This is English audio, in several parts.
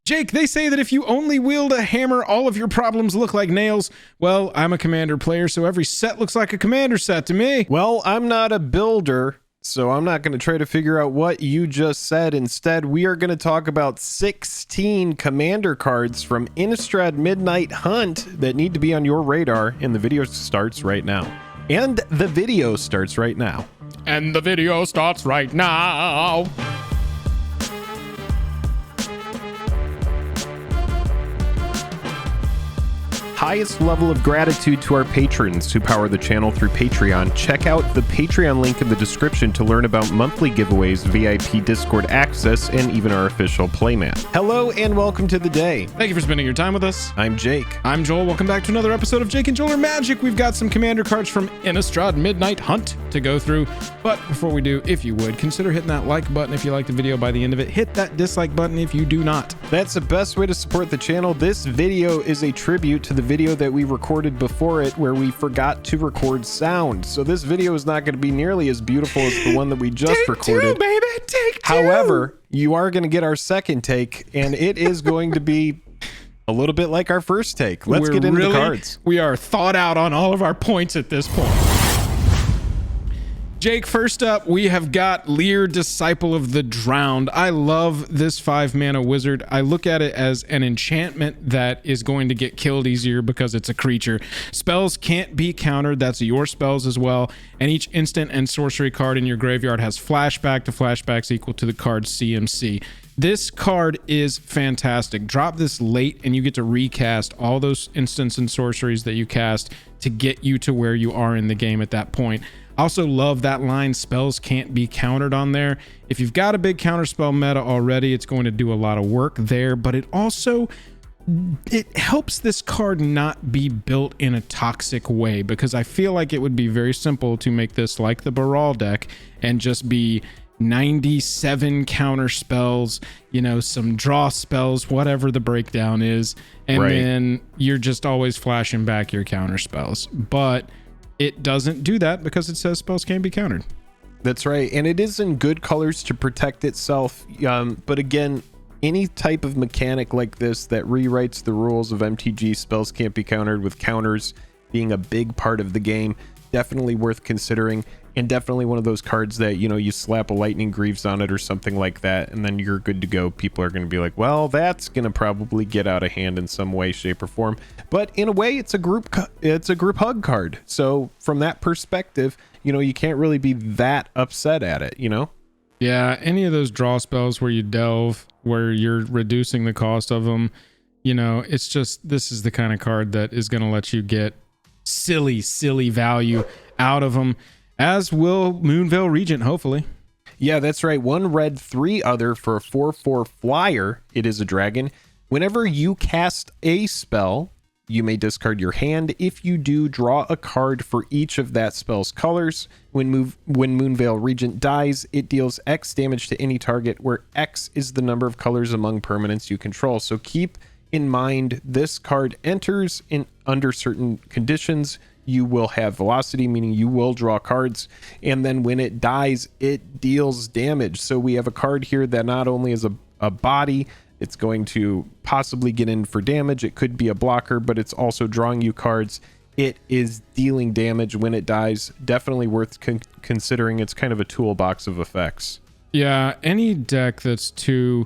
Jake, they say that if you only wield a hammer, all of your problems look like nails. Well, I'm a Commander player, so every set looks like a Commander set to me. Well, I'm not a builder, so I'm not going to try to figure out what you just said. Instead, we are going to talk about 16 Commander cards from Innistrad Midnight Hunt that need to be on your radar, and the video starts right now. And the video starts right now. And the video starts right now. Highest level of gratitude to our patrons who power the channel through Patreon. Check out the Patreon link in the description to learn about monthly giveaways, VIP Discord access, and even our official playmat. Hello and welcome to the day. Thank you for spending your time with us. I'm Jake. I'm Joel. Welcome back to another episode of Jake and Joel Are Magic. We've got some Commander cards from Innistrad Midnight Hunt to go through. But before we do, if you would, consider hitting that like button if you like the video by the end of it. Hit that dislike button if you do not. That's the best way to support the channel. This video is a tribute to the video that we recorded before it where we forgot to record sound. So this video is not going to be nearly as beautiful as the one that we just recorded. Take two, baby. Take two. However, you are going to get our second take, and it is going to be a little bit like our first take. Let's get into the cards. We are thought out on all of our points at this point. Jake, first up, we have got Lear, Disciple of the Drowned. I love this 5-mana wizard. I look at it as an enchantment that is going to get killed easier because it's a creature. Spells can't be countered. That's your spells as well. And each instant and sorcery card in your graveyard has flashback to flashbacks equal to the card's CMC. This card is fantastic. Drop this late and you get to recast all those instants and sorceries that you cast to get you to where you are in the game at that point. Also love that line, spells can't be countered on there. If you've got a big counterspell meta already, it's going to do a lot of work there, but it helps this card not be built in a toxic way, because I feel like it would be very simple to make this like the Baral deck and just be 97 counter spells, you know, some draw spells, whatever the breakdown is, and then you're just always flashing back your counter spells. But it doesn't do that because it says spells can't be countered. That's right. And it is in good colors to protect itself. But again, any type of mechanic like this that rewrites the rules of MTG spells can't be countered, with counters being a big part of the game, definitely worth considering. And definitely one of those cards that, you know, you slap a Lightning Greaves on it or something like that, and then you're good to go. People are going to be like, well, that's going to probably get out of hand in some way, shape, or form. But in a way, it's a group hug card. So from that perspective, you know, you can't really be that upset at it, you know? Yeah, any of those draw spells where you delve, where you're reducing the cost of them, you know, it's just, this is the kind of card that is going to let you get silly value out of them. As will Moonvale Regent, hopefully. Yeah, that's right. 1 red, 3 other for a 4/4 flyer. It is a dragon. Whenever you cast a spell, you may discard your hand. If you do, draw a card for each of that spell's colors. When Moonvale Regent dies, it deals X damage to any target, where X is the number of colors among permanents you control. So keep in mind, this card enters in under certain conditions. You will have velocity, meaning you will draw cards, and then when it dies, it deals damage. So we have a card here that not only is a body, it's going to possibly get in for damage. It could be a blocker, but it's also drawing you cards. It is dealing damage when it dies. Definitely worth considering. It's kind of a toolbox of effects. Yeah, any deck that's two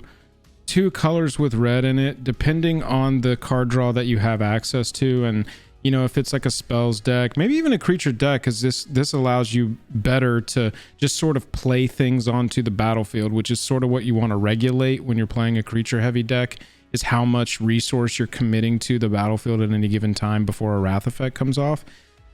colors with red in it, depending on the card draw that you have access to, and you know, if it's like a spells deck, maybe even a creature deck, because this allows you better to just sort of play things onto the battlefield, which is sort of what you want to regulate when you're playing a creature heavy deck, is how much resource you're committing to the battlefield at any given time before a wrath effect comes off.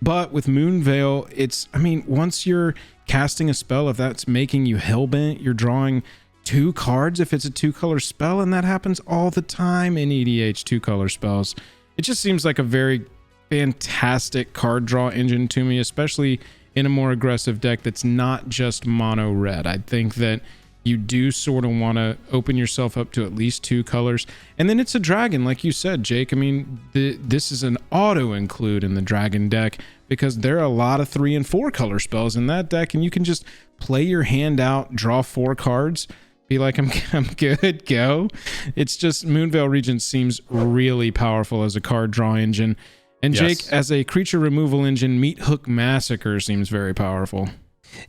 But with Moonvale, it's, I mean, once you're casting a spell, if that's making you hellbent, you're drawing 2 cards if it's a 2-color spell, and that happens all the time in EDH 2-color spells. It just seems like a very fantastic card draw engine to me, especially in a more aggressive deck that's not just mono red. I think that you do sort of want to open yourself up to at least 2 colors, and then it's a dragon, like you said, Jake. I mean, this is an auto include in the dragon deck, because there are a lot of 3 and 4 color spells in that deck, and you can just play your hand out, draw 4 cards. be like, I'm good, go. It's just Moonvale Regent seems really powerful as a card draw engine. And Yes. Jake, as a creature removal engine, Meathook Massacre seems very powerful.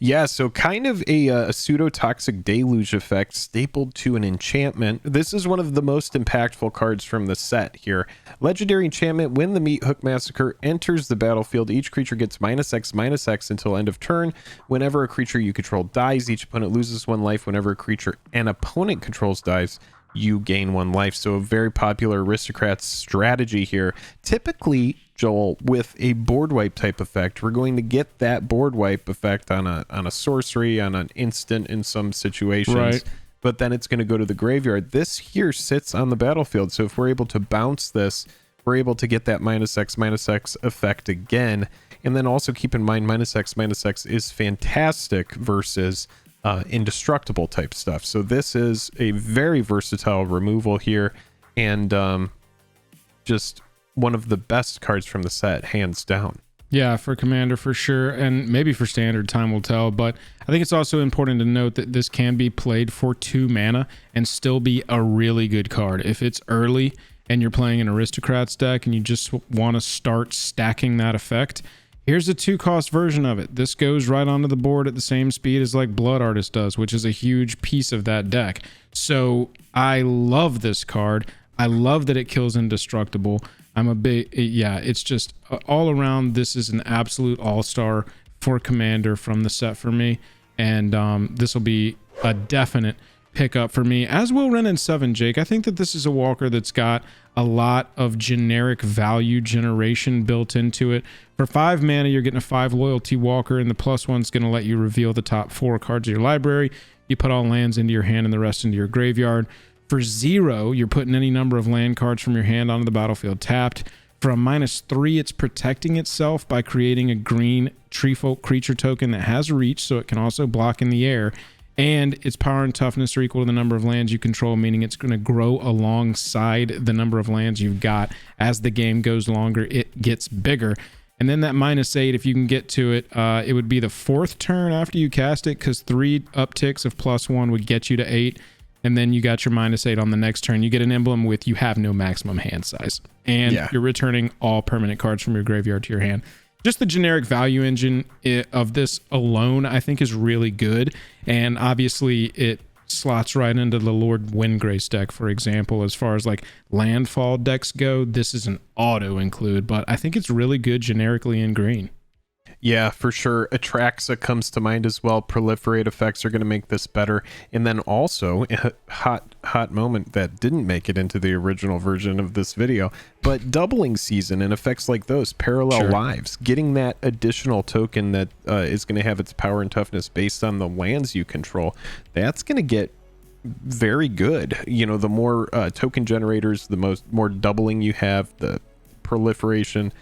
Yeah, so kind of a pseudo-toxic deluge effect stapled to an enchantment. This is one of the most impactful cards from the set here. Legendary enchantment, when the Meathook Massacre enters the battlefield, each creature gets -X/-X until end of turn. Whenever a creature you control dies, each opponent loses 1 life. Whenever a creature an opponent controls dies, you gain 1 life. So a very popular aristocrat strategy here. Typically, Joel, with a board wipe type effect, we're going to get that board wipe effect on a sorcery, on an instant in some situations. Right. But then it's going to go to the graveyard. This here sits on the battlefield. So if we're able to bounce this, we're able to get that -X/-X effect again. And then also keep in mind, -X/-X is fantastic versus indestructible type stuff. So this is a very versatile removal here, and just one of the best cards from the set, hands down. Yeah, for Commander for sure, and maybe for Standard, time will tell. But I think it's also important to note that this can be played for 2 mana and still be a really good card. If it's early and you're playing an Aristocrats deck and you just want to start stacking that effect, here's a 2-cost version of it. This goes right onto the board at the same speed as like Blood Artist does, which is a huge piece of that deck. So I love this card. I love that it kills indestructible. I'm a big, yeah, it's just all around. This is an absolute all-star for Commander from the set for me. And this will be a definite pickup for me, as will Wrenn and 7, Jake. I think that this is a walker that's got a lot of generic value generation built into it. For 5 mana, you're getting a 5 loyalty walker, and the +1's going to let you reveal the top 4 cards of your library. You put all lands into your hand and the rest into your graveyard. For 0, you're putting any number of land cards from your hand onto the battlefield tapped. For a -3, it's protecting itself by creating a green treefolk creature token that has reach, so it can also block in the air. And its power and toughness are equal to the number of lands you control, meaning it's going to grow alongside the number of lands you've got. As the game goes longer, it gets bigger. And then that -8, if you can get to it, it would be the 4th turn after you cast it, because 3 upticks of +1 would get you to 8. And then you got your -8 on the next turn. You get an emblem with you have no maximum hand size. And you're returning all permanent cards from your graveyard to your hand. Just the generic value engine of this alone, I think, is really good. And obviously, it slots right into the Lord Windgrace deck, for example. As far as like landfall decks go, this is an auto include, but I think it's really good generically in green. Yeah, for sure. Atraxa comes to mind as well. Proliferate effects are going to make this better. And then also, a hot moment that didn't make it into the original version of this video, but doubling season and effects like those, parallel lives, getting that additional token that is going to have its power and toughness based on the lands you control, that's going to get very good. You know, the more token generators, the more doubling you have, the proliferation.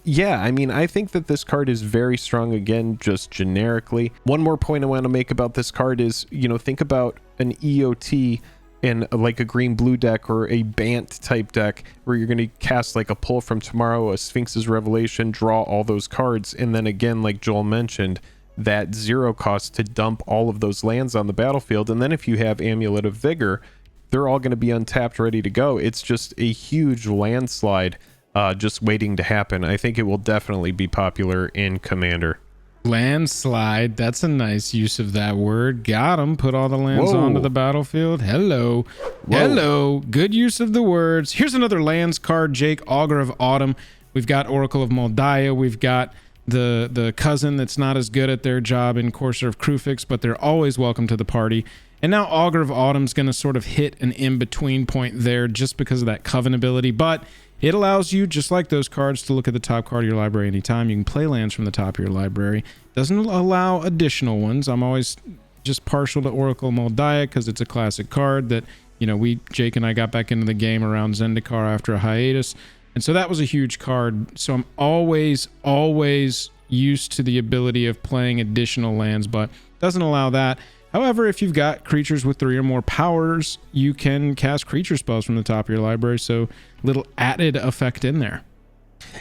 Yeah, I mean, I think that this card is very strong, again, just generically. One more point I want to make about this card is, you know, think about an EOT in like a green-blue deck or a Bant type deck where you're going to cast like a Pull from Tomorrow, a Sphinx's Revelation, draw all those cards, and then again, like Joel mentioned, that 0 cost to dump all of those lands on the battlefield. And then if you have Amulet of Vigor, they're all going to be untapped, ready to go. It's just a huge landslide just waiting to happen. I think it will definitely be popular in Commander. Landslide, that's a nice use of that word. Got him. Put all the lands onto the battlefield. Hello. Hello. Good use of the words. Here's another lands card, Jake. Auger of Autumn. We've got Oracle of Moldiah. We've got the cousin that's not as good at their job in Courser of Krufix, but they're always welcome to the party. And now Auger of Autumn's going to sort of hit an in-between point there just because of that Coven ability, but it allows you, just like those cards, to look at the top card of your library anytime. You can play lands from the top of your library. Doesn't allow additional ones. I'm always just partial to Oracle Moldiah because it's a classic card that, you know, Jake and I got back into the game around Zendikar after a hiatus. And so that was a huge card. So I'm always used to the ability of playing additional lands, but doesn't allow that. However, if you've got creatures with 3 or more powers, you can cast creature spells from the top of your library, so little added effect in there.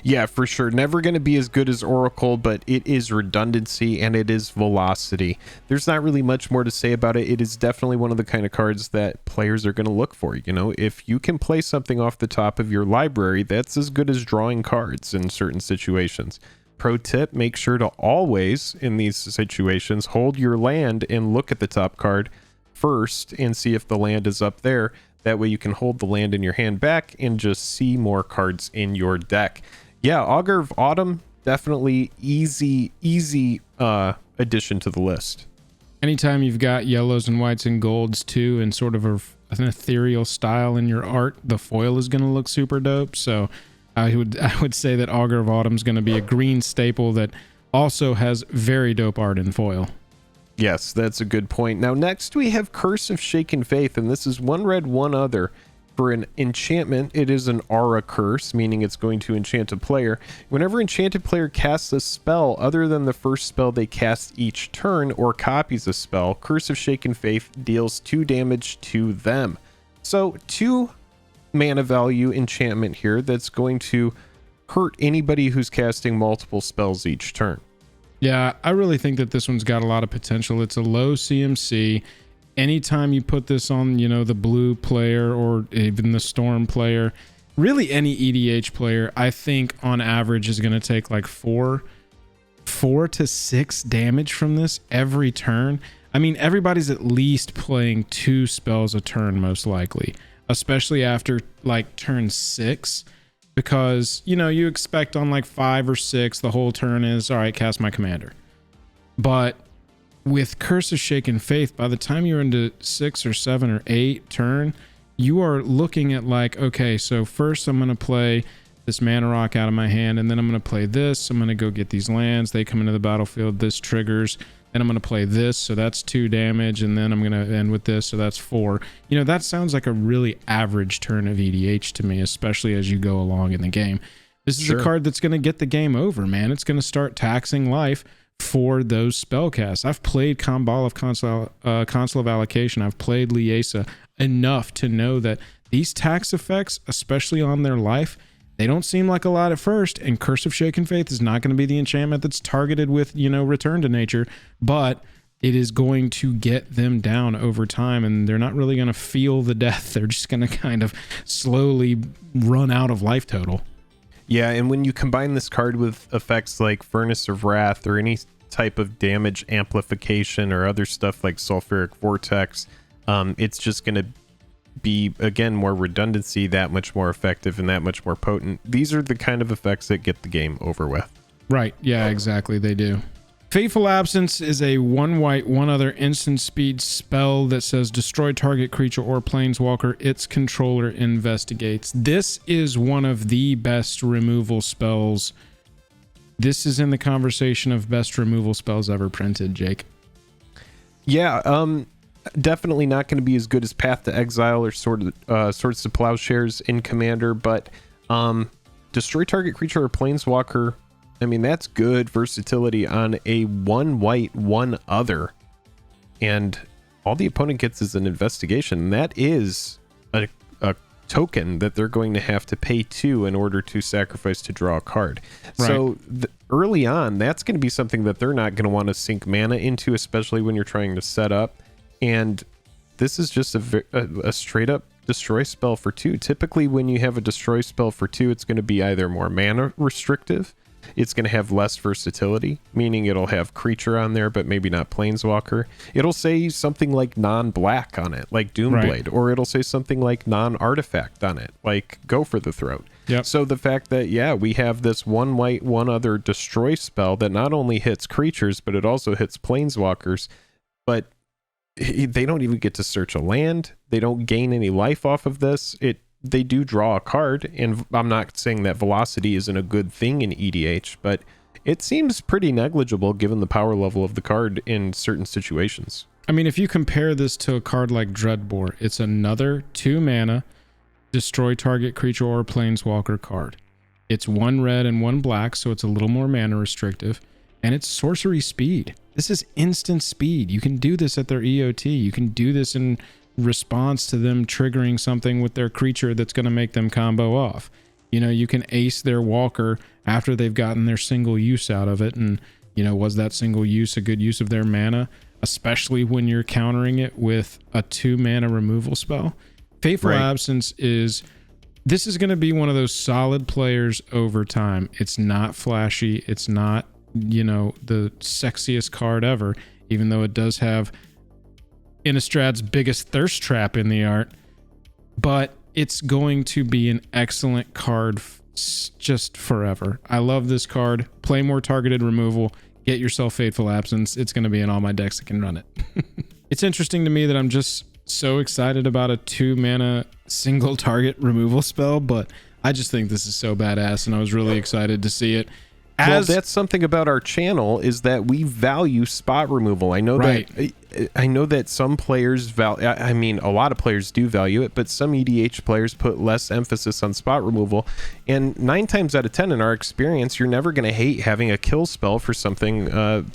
Yeah, for sure. Never going to be as good as Oracle, but it is redundancy and it is velocity. There's not really much more to say about it. It is definitely one of the kind of cards that players are going to look for. You know, if you can play something off the top of your library, that's as good as drawing cards in certain situations. Pro tip, make sure to always, in these situations, hold your land and look at the top card first and see if the land is up there. That way you can hold the land in your hand back and just see more cards in your deck. Yeah, Auger of Autumn, definitely easy addition to the list. Anytime you've got yellows and whites and golds too, and sort of an ethereal style in your art, the foil is going to look super dope. So I would say that Auger of Autumn is going to be a green staple that also has very dope art in foil. Yes, that's a good point. Now, next we have Curse of Shaken Faith, and this is one red, one other. For an enchantment, it is an aura curse, meaning it's going to enchant a player. Whenever enchanted player casts a spell other than the first spell they cast each turn or copies a spell, Curse of Shaken Faith deals 2 damage to them. So 2 mana value enchantment here that's going to hurt anybody who's casting multiple spells each turn. Yeah, I really think that this one's got a lot of potential. It's a low CMC. Anytime you put this on, you know, the blue player or even the storm player, really any EDH player, I think on average is going to take like 4 to 6 damage from this every turn. I mean, everybody's at least playing 2 spells a turn, most likely, especially after like turn 6. Because, you know, you expect on like 5 or 6, the whole turn is, all right, cast my commander. But with Curse of Shaken Faith, by the time you're into 6 or 7 or 8 turn, you are looking at like, okay, so first I'm going to play this mana rock out of my hand, and then I'm going to play this. I'm going to go get these lands. They come into the battlefield. This triggers. Then I'm going to play this, so that's 2 damage, and then I'm going to end with this, so that's 4. You know, that sounds like a really average turn of EDH to me, especially as you go along in the game. This is a card that's going to get the game over, man. It's going to start taxing life for those spell casts. I've played Kambal of Consul of Allocation. I've played Liasa enough to know that these tax effects, especially on their life, they don't seem like a lot at first, and Curse of Shaken Faith is not going to be the enchantment that's targeted with, you know, Return to Nature, but it is going to get them down over time, and they're not really going to feel the death. They're just going to kind of slowly run out of life total. Yeah, and when you combine this card with effects like Furnace of Wrath or any type of damage amplification or other stuff like Sulfuric Vortex, it's just going to be, again, more redundancy, that much more effective and that much more potent. These are the kind of effects that get the game over with. Right. Yeah, exactly. They do. Fateful Absence is a 1 white, 1 other instant speed spell that says destroy target creature or planeswalker its controller investigates. This is one of the best removal spells. This is in the conversation of best removal spells ever printed, Jake. Yeah, definitely not going to be as good as Path to Exile or Swords to Plowshares in Commander, but destroy target creature or planeswalker, I mean, that's good versatility on a 1 white, 1 other, and all the opponent gets is an investigation, and that is a token that they're going to have to pay 2 in order to sacrifice to draw a card. Right. So early on, that's going to be something that they're not going to want to sink mana into, especially when you're trying to set up. And this is just a straight up destroy spell for 2. Typically, when you have a destroy spell for 2, it's going to be either more mana restrictive, it's going to have less versatility, meaning it'll have creature on there, but maybe not planeswalker. It'll say something like non-black on it, like Doomblade, right. Or it'll say something like non-artifact on it, like Go for the Throat. Yep. So the fact that, yeah, we have this 1 white, 1 other destroy spell that not only hits creatures, but it also hits planeswalkers, but they don't even get to search a land. They don't gain any life off of this. They do draw a card, and I'm not saying that velocity isn't a good thing in EDH, but it seems pretty negligible given the power level of the card in certain situations. I mean, if you compare this to a card like Dreadbore, it's another 2 mana, destroy target creature or planeswalker card. It's 1 red and 1 black, so it's a little more mana restrictive, and it's sorcery speed. This is instant speed. You can do this at their EOT. You can do this in response to them triggering something with their creature that's going to make them combo off. You know, you can ace their walker after they've gotten their single use out of it. And, you know, was that single use a good use of their mana? Especially when you're countering it with a 2 mana removal spell. Fateful Absence is... This is going to be one of those solid players over time. It's not flashy. It's not, you know, the sexiest card ever, even though it does have Innistrad's biggest thirst trap in the art. But it's going to be an excellent card just forever. I love this card. Play more targeted removal. Get yourself Fateful Absence. It's going to be in all my decks that can run it. It's interesting to me that I'm just so excited about a 2 mana single target removal spell, but I just think this is so badass, and I was really excited to see it. Well, that's something about our channel, is that we value spot removal. I know that some players value, I mean, a lot of players do value it, but some EDH players put less emphasis on spot removal. And 9 times out of 10 in our experience, you're never going to hate having a kill spell for something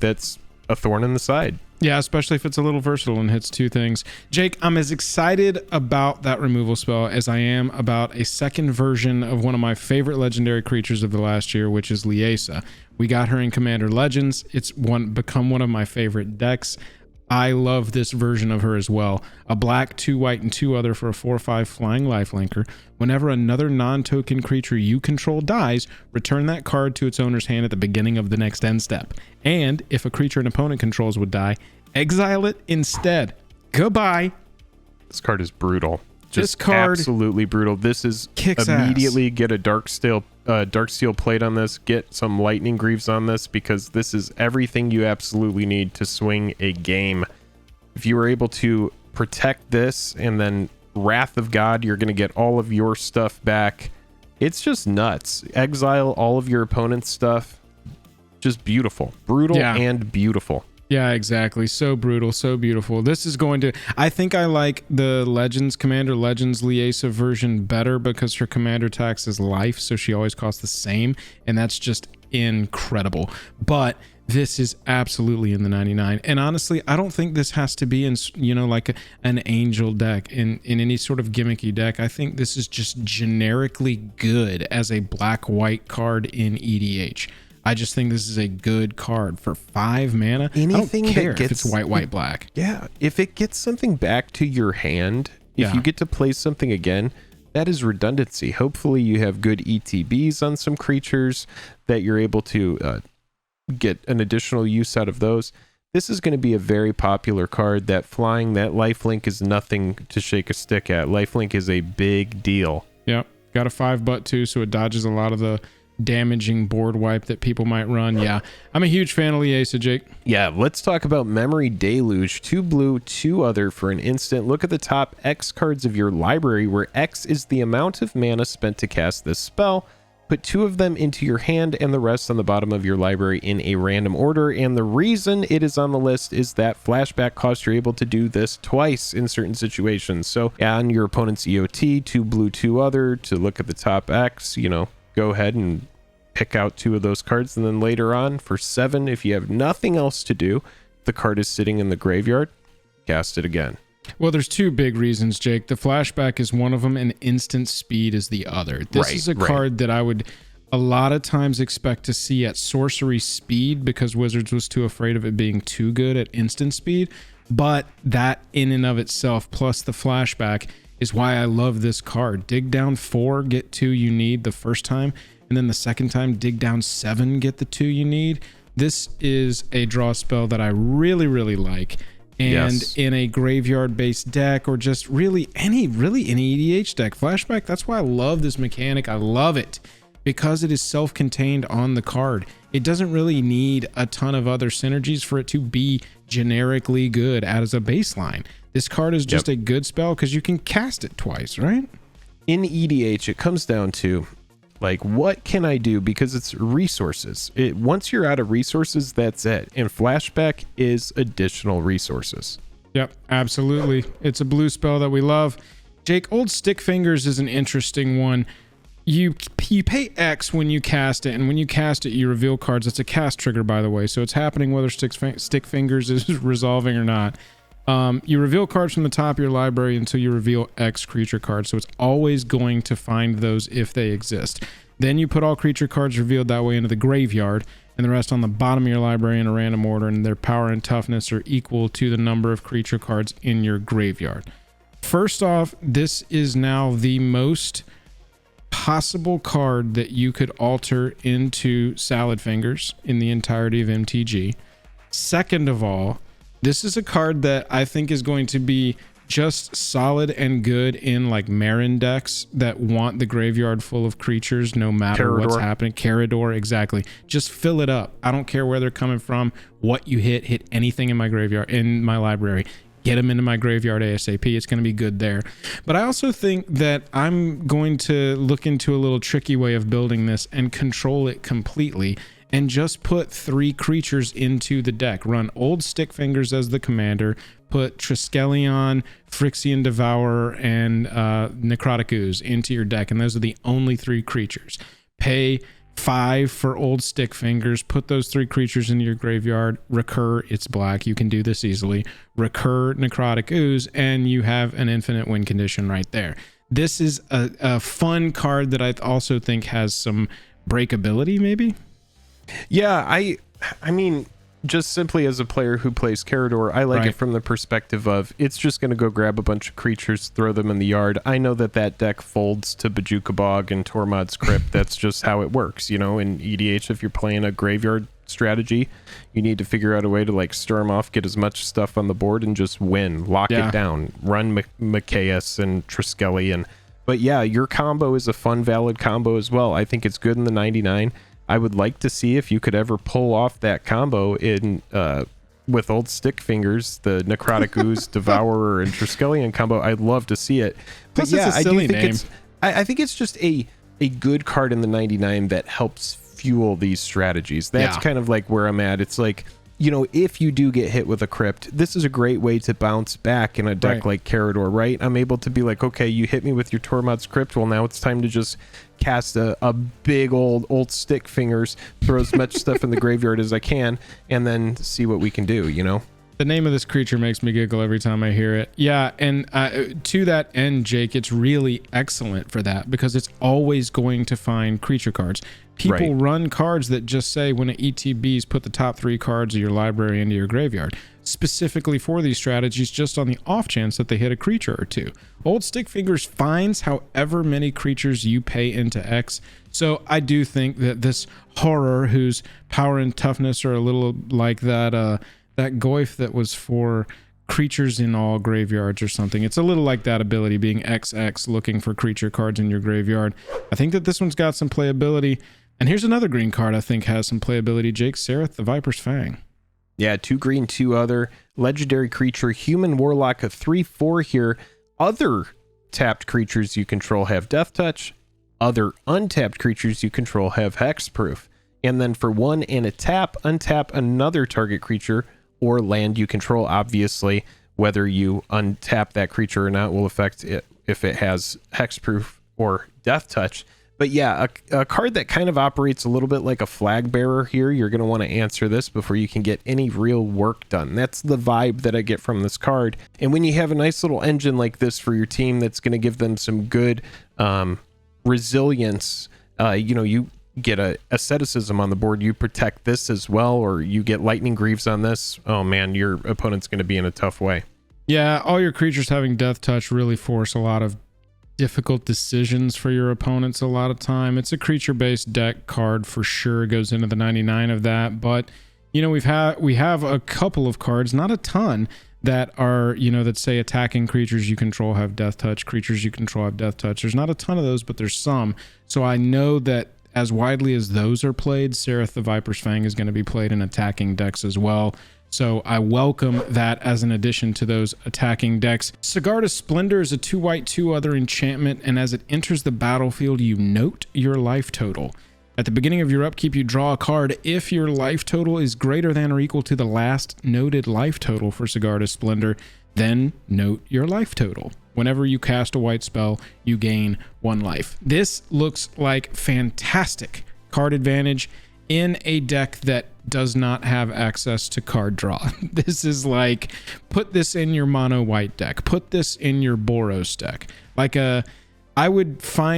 that's a thorn in the side. Yeah, especially if it's a little versatile and hits 2 things. Jake, I'm as excited about that removal spell as I am about a second version of one of my favorite legendary creatures of the last year, which is Liasa. We got her in Commander Legends. It's become one of my favorite decks. I love this version of her as well. A black, 2 white, and 2 other for a 4/5 flying lifelinker. Whenever another non-token creature you control dies, return that card to its owner's hand at the beginning of the next end step. And if a creature an opponent controls would die, exile it instead. Goodbye. This card is brutal. This card absolutely brutal. This is kicks immediately ass. Get a dark steel plate on this. Get some lightning greaves on this, because this is everything you absolutely need to swing a game. If you were able to protect this and then Wrath of God, you're going to get all of your stuff back. It's just nuts. Exile all of your opponent's stuff. Just beautiful. Brutal and beautiful. Yeah, exactly. So brutal, so beautiful. This is going to... I think I like the Commander Legends Liasa version better because her commander tax is life, so she always costs the same, and that's just incredible. But this is absolutely in the 99. And honestly, I don't think this has to be in, you know, like an angel deck, in any sort of gimmicky deck. I think this is just generically good as a black-white card in EDH. I just think this is a good card for 5 mana. Anything I don't care that gets, if it's white, black. Yeah, if it gets something back to your hand, if you get to play something again, that is redundancy. Hopefully you have good ETBs on some creatures that you're able to get an additional use out of those. This is going to be a very popular card. That flying, that lifelink is nothing to shake a stick at. Lifelink is a big deal. Yep, got a 5/butt too, so it dodges a lot of the damaging board wipe that people might run. Yeah, I'm a huge fan of Liasa, Jake. Yeah, let's talk about Memory Deluge. 2 blue, 2 other for an instant. Look at the top X cards of your library, where X is the amount of mana spent to cast this spell. Put 2 of them into your hand and the rest on the bottom of your library in a random order. And the reason it is on the list is that flashback cost. You're able to do this twice in certain situations. So on your opponent's EOT, 2 blue, 2 other to look at the top X, you know, go ahead and pick out 2 of those cards, and then later on for 7, if you have nothing else to do, the card is sitting in the graveyard, cast it again. Well, there's 2 big reasons, Jake. The flashback is one of them, and instant speed is the other. This is a card that I would a lot of times expect to see at sorcery speed, because Wizards was too afraid of it being too good at instant speed. But that in and of itself, plus the flashback, is why I love this card. Dig down 4, get 2 you need the first time, and then the second time dig down 7, get the 2 you need. This is a draw spell that I really, really like. And in a graveyard based deck, or just really any EDH deck, flashback, that's why I love this mechanic. I love it because it is self-contained on the card. It doesn't really need a ton of other synergies for it to be generically good as a baseline. This card is just a good spell because you can cast it twice, right? In EDH, it comes down to, like, what can I do? Because it's resources. Once you're out of resources, that's it. And flashback is additional resources. Yep, absolutely. It's a blue spell that we love. Jake, Old Stick Fingers is an interesting one. You pay X when you cast it, and when you cast it, you reveal cards. It's a cast trigger, by the way, so it's happening whether Stick Fingers is resolving or not. You reveal cards from the top of your library until you reveal X creature cards. So it's always going to find those if they exist. Then you put all creature cards revealed that way into the graveyard, and the rest on the bottom of your library in a random order, and their power and toughness are equal to the number of creature cards in your graveyard. First off, this is now the most possible card that you could alter into Salad Fingers in the entirety of MTG. Second of all, this is a card that I think is going to be just solid and good in like Marin decks that want the graveyard full of creatures no matter what's happening. Carador, exactly. Just fill it up. I don't care where they're coming from, what you hit anything in my graveyard, in my library. Get them into my graveyard ASAP. It's going to be good there. But I also think that I'm going to look into a little tricky way of building this and control it completely and just put 3 creatures into the deck. Run Old Stick Fingers as the commander, put Triskelion, Phyrexian Devourer, and Necrotic Ooze into your deck, and those are the only 3 creatures. Pay 5 for Old Stick Fingers, put those 3 creatures into your graveyard, recur, it's black, you can do this easily, recur Necrotic Ooze, and you have an infinite win condition right there. This is a fun card that I also think has some breakability, maybe? Yeah, I mean, just simply as a player who plays Carador, I like it from the perspective of it's just going to go grab a bunch of creatures, throw them in the yard. I know that deck folds to Bojuka Bog and Tormod's Crypt. That's just how it works, you know. In EDH, if you're playing a graveyard strategy, you need to figure out a way to like storm off, get as much stuff on the board, and just win, lock it down, run Mikaeus and Triskelion. But yeah, your combo is a fun, valid combo as well. I think it's good in the 99. I would like to see if you could ever pull off that combo in with Old Stick Fingers, the Necrotic Ooze, Devourer, and Triskelion combo. I'd love to see it. But plus, yeah, it's a silly name. I think it's just a good card in the 99 that helps fuel these strategies. That's kind of like where I'm at. It's like, you know, if you do get hit with a crypt, this is a great way to bounce back in a deck like Carador, right? I'm able to be like, okay, you hit me with your Tormod's Crypt. Well, now it's time to just cast a big old Stick Fingers, throw as much stuff in the graveyard as I can, and then see what we can do, you know? The name of this creature makes me giggle every time I hear it. Yeah, and to that end, Jake, it's really excellent for that because it's always going to find creature cards. People run cards that just say when it ETBs, put the top 3 cards of your library into your graveyard, specifically for these strategies, just on the off chance that they hit a creature or 2. Old Stick Fingers finds however many creatures you pay into X. So I do think that this horror, whose power and toughness are a little like that Goyf that was for creatures in all graveyards or something. It's a little like that ability, being XX, looking for creature cards in your graveyard. I think that this one's got some playability. And here's another green card I think has some playability, Jake. Sereth the Viper's Fang. Yeah, 2 green, 2 other. Legendary creature, human warlock, a 3/4 here. Other tapped creatures you control have death touch. Other untapped creatures you control have hexproof. And then for 1 and a tap, untap another target creature or land you control. Obviously, whether you untap that creature or not will affect it if it has hexproof or death touch. But yeah, a card that kind of operates a little bit like a flag bearer here. You're going to want to answer this before you can get any real work done. That's the vibe that I get from this card. And when you have a nice little engine like this for your team that's going to give them some good resilience, you know, you get a asceticism on the board, you protect this as well, or you get lightning greaves on this. Oh man, your opponent's going to be in a tough way. Yeah, all your creatures having death touch really force a lot of difficult decisions for your opponents a lot of time. It's a creature-based deck card for sure. It goes into the 99 of that, but you know, we have a couple of cards, not a ton, that are, you know, that say attacking creatures you control have death touch, creatures you control have death touch. There's not a ton of those, but there's some. So I know that as widely as those are played, Sereth the Viper's Fang is going to be played in attacking decks as well. So I welcome that as an addition to those attacking decks. Sagarta Splendor is a 2 white, 2 other enchantment, and as it enters the battlefield, you note your life total. At the beginning of your upkeep, you draw a card if your life total is greater than or equal to the last noted life total for Sagarta Splendor, then note your life total. Whenever you cast a white spell, you gain 1 life. This looks like fantastic card advantage in a deck that does not have access to card draw. This is like, put this in your mono white deck, put this in your Boros deck. Like I would try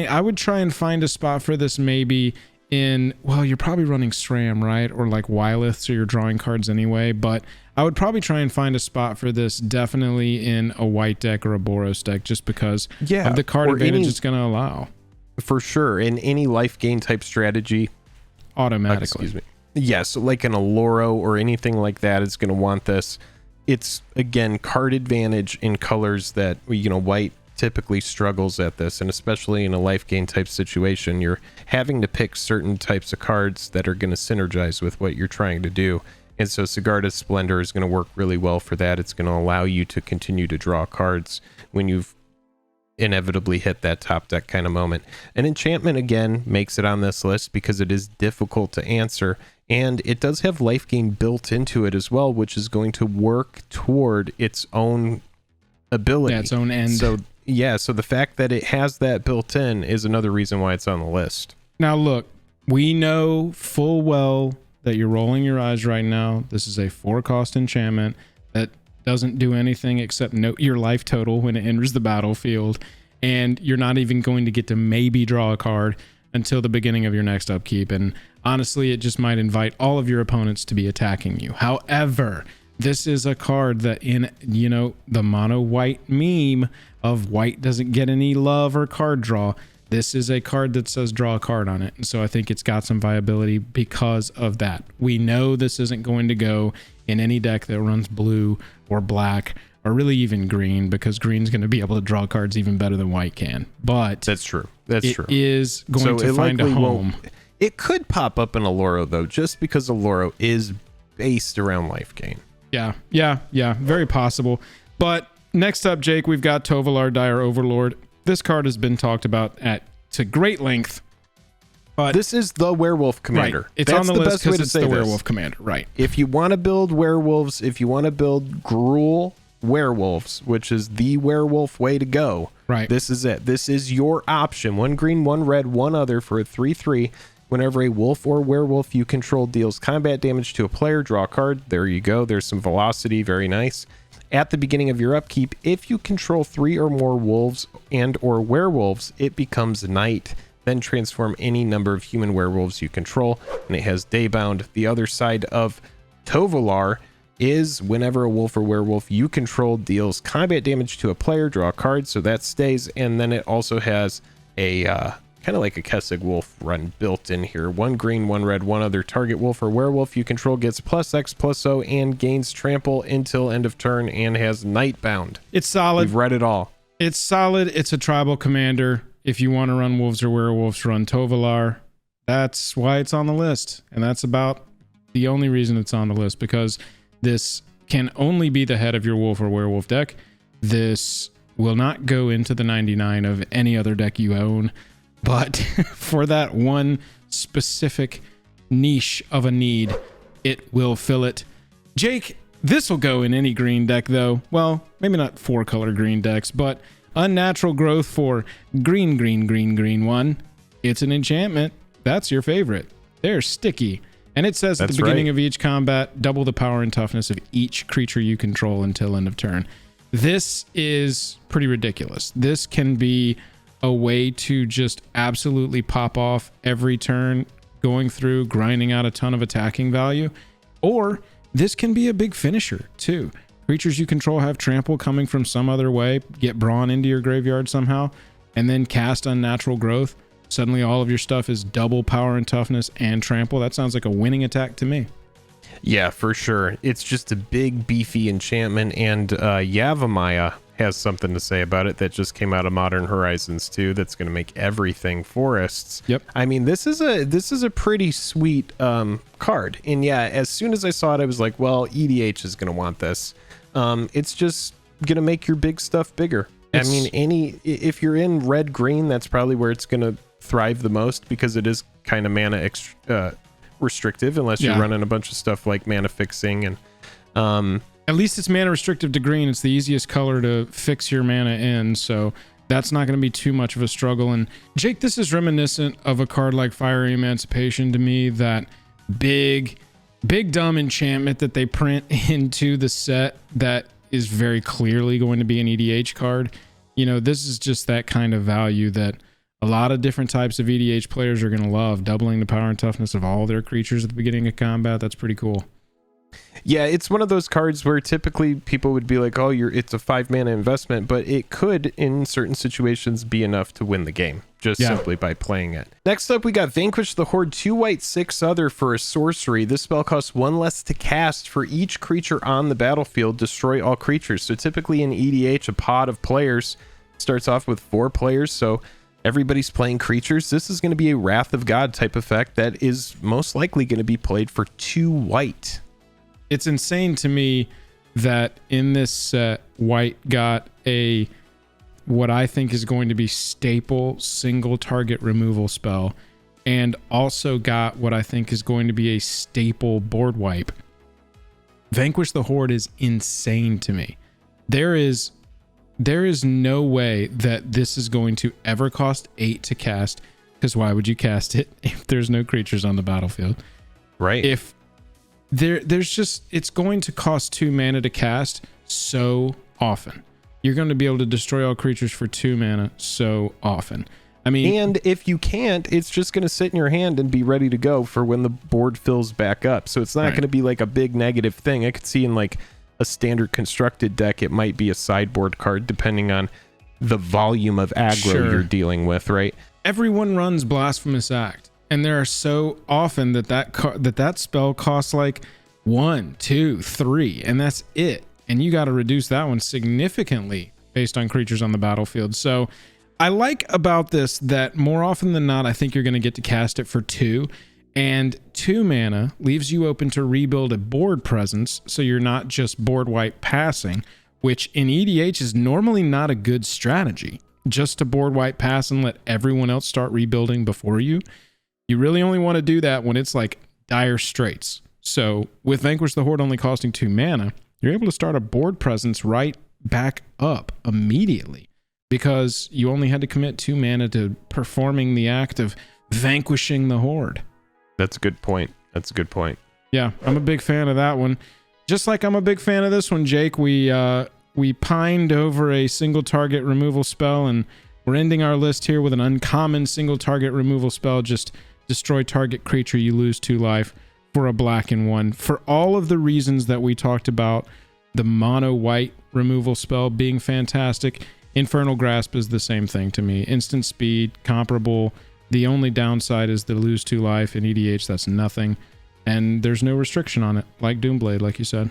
and find a spot for this maybe in, well, you're probably running SRAM, right? Or like Wylith, so you're drawing cards anyway, but I would probably try and find a spot for this definitely in a white deck or a Boros deck, just because of the card advantage it's going to allow. For sure. In any life gain type strategy. Automatically. Excuse me. Yes, like an Aloro or anything like that is going to want this. It's, again, card advantage in colors that, you know, white typically struggles at this, and especially in a life gain type situation, you're having to pick certain types of cards that are going to synergize with what you're trying to do. And so Sagarta Splendor is going to work really well for that. It's going to allow you to continue to draw cards when you've inevitably hit that top deck kind of moment. And enchantment, again, makes it on this list because it is difficult to answer, and it does have life gain built into it as well, which is going to work toward its own ability. Yeah, its own end. So yeah, so the fact that it has that built in is another reason why it's on the list. Now look, we know full well that you're rolling your eyes right now. This is a 4-cost enchantment that doesn't do anything except note your life total when it enters the battlefield, and you're not even going to get to maybe draw a card until the beginning of your next upkeep, and honestly it just might invite all of your opponents to be attacking you. However, this is a card that, in, you know, the mono white meme of white doesn't get any love or card draw, this is a card that says draw a card on it. And so I think it's got some viability because of that. We know this isn't going to go in any deck that runs blue or black or really even green, because green's going to be able to draw cards even better than white can. But that's true. That's true. It is going to find a home. It could pop up in Aloro though, just because Aloro is based around life gain. Yeah, very possible. But next up, Jake, we've got Tovolar, Dire Overlord. This card has been talked about to great length. But this is the Werewolf Commander. Right. It's on the list because it's the Werewolf Commander, right? If you want to build werewolves, if you want to build Gruul werewolves, which is the werewolf way to go, right? This is it. This is your option. 1 green, 1 red, 1 other for a 3/3. Whenever a wolf or werewolf you control deals combat damage to a player, draw a card. There you go. There's some velocity. Very nice. At the beginning of your upkeep, if you control 3 or more wolves and or werewolves, it becomes night. Then transform any number of human werewolves you control, and it has daybound. The other side of Tovolar is whenever a wolf or werewolf you control deals combat damage to a player, draw a card, so that stays. And then it also has a kind of like a Kessig Wolf run built in here. 1 green, 1 red, 1 other. Target wolf or werewolf you control gets +X/+O and gains trample until end of turn and has nightbound. It's solid. We've read it all. It's solid. It's a tribal commander. If you want to run wolves or werewolves, run Tovolar. That's why it's on the list. And that's about the only reason it's on the list, because this can only be the head of your wolf or werewolf deck. This will not go into the 99 of any other deck you own. But for that one specific niche of a need, it will fill it. Jake, this will go in any green deck, though. Well, maybe not 4-color green decks, but Unnatural Growth for green 1. It's an enchantment. That's your favorite. They're sticky. And it says at the beginning of each combat, double the power and toughness of each creature you control until end of turn. This is pretty ridiculous. This can be a way to just absolutely pop off every turn, going through, grinding out a ton of attacking value. Or this can be a big finisher, too. Creatures you control have trample coming from some other way, get Brawn into your graveyard somehow, and then cast Unnatural Growth. Suddenly all of your stuff is double power and toughness and trample. That sounds like a winning attack to me. Yeah, for sure. It's just a big, beefy enchantment, and Yavimaya has something to say about it that just came out of Modern Horizons 2 that's going to make everything forests. Yep. I mean, this is a pretty sweet card. And yeah, as soon as I saw it, I was like, well, EDH is going to want this. It's just going to make your big stuff bigger. I mean, if you're in red green, that's probably where it's going to thrive the most, because it is kind of mana restrictive unless you're running a bunch of stuff like mana fixing. And at least it's mana restrictive to green. It's the easiest color to fix your mana in, so that's not going to be too much of a struggle. And Jake, this is reminiscent of a card like Fiery Emancipation to me, that big, big dumb enchantment that they print into the set that is very clearly going to be an EDH card. You know, this is just that kind of value that a lot of different types of EDH players are going to love, doubling the power and toughness of all their creatures at the beginning of combat. That's pretty cool. Yeah, it's one of those cards where typically people would be like, oh, it's a 5-mana investment, but it could, in certain situations, be enough to win the game, just simply by playing it. Next up, we got Vanquish the Horde, 2 white, 6 other for a sorcery. This spell costs 1 less to cast for each creature on the battlefield. Destroy all creatures. So typically in EDH, a pod of players starts off with 4 players, so everybody's playing creatures. This is going to be a Wrath of God type effect that is most likely going to be played for 2 white. It's insane to me that in this set, white got a what I think is going to be staple single target removal spell, and also got what I think is going to be a staple board wipe. Vanquish the Horde is insane to me. There is no way that this is going to ever cost 8 to cast, because why would you cast it if there's no creatures on the battlefield? Right. If there's just, it's going to cost 2 mana to cast so often. You're going to be able to destroy all creatures for 2 mana so often. I mean, and if you can't, it's just going to sit in your hand and be ready to go for when the board fills back up. So it's not going to be like a big negative thing. I could see in like a standard constructed deck, it might be a sideboard card depending on the volume of aggro you're dealing with, right? Everyone runs Blasphemous Act, and there are so often that spell costs like 1, 2, 3, and that's it. And you got to reduce that one significantly based on creatures on the battlefield. So I like about this that more often than not, I think you're going to get to cast it for 2. And 2 mana leaves you open to rebuild a board presence, so you're not just board wipe passing, which in EDH is normally not a good strategy. Just to board wipe pass and let everyone else start rebuilding before you. You really only want to do that when it's like dire straits. So with Vanquish the Horde only costing 2 mana, you're able to start a board presence right back up immediately, because you only had to commit 2 mana to performing the act of vanquishing the Horde. That's a good point. That's a good point. Yeah, I'm a big fan of that one. Just like I'm a big fan of this one, Jake. We pined over a single target removal spell, and we're ending our list here with an uncommon single target removal spell. Just destroy target creature, you lose 2 life for a black and 1. For all of the reasons that we talked about, the mono white removal spell being fantastic, Infernal Grasp is the same thing to me. Instant speed, comparable. The only downside is the lose 2 life in EDH. That's nothing. And there's no restriction on it, like Doomblade, like you said.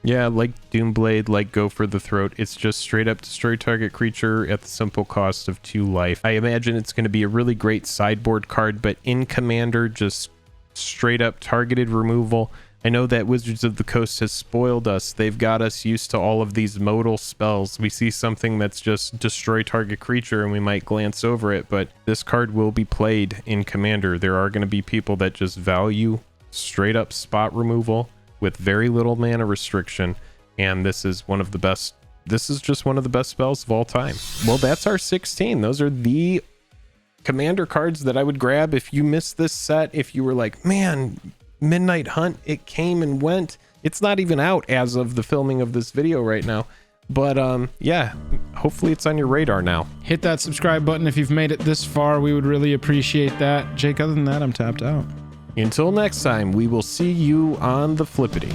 Yeah, like Doomblade, like Go for the Throat. It's just straight up destroy target creature at the simple cost of 2 life. I imagine it's going to be a really great sideboard card, but in Commander, just straight up targeted removal. I know that Wizards of the Coast has spoiled us. They've got us used to all of these modal spells. We see something that's just destroy target creature and we might glance over it, but this card will be played in Commander. There are going to be people that just value straight up spot removal with very little mana restriction, and this is one of the best. This is just one of the best spells of all time. Well, that's our 16. Those are the Commander cards that I would grab if you missed this set. If you were like, man, Midnight Hunt, it came and went. It's not even out as of the filming of this video right now, but yeah, hopefully it's on your radar now. Hit that subscribe button if you've made it this far. We would really appreciate that. Jake, other than that, I'm tapped out. Until next time, we will see you on the flippity.